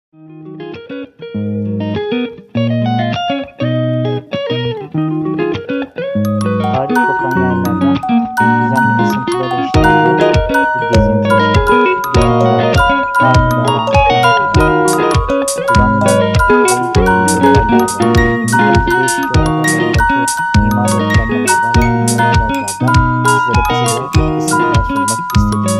Tarih kokan yerlerden gizemli esintiler eşliğinde bir gezinti yaşadık. Gemiler, tarihler, kullanılan detaylardan, dünyadaki değişik coğrafyalardaki mimari uygulamalardan, sizlere kısaca esintiler sunmak istedim.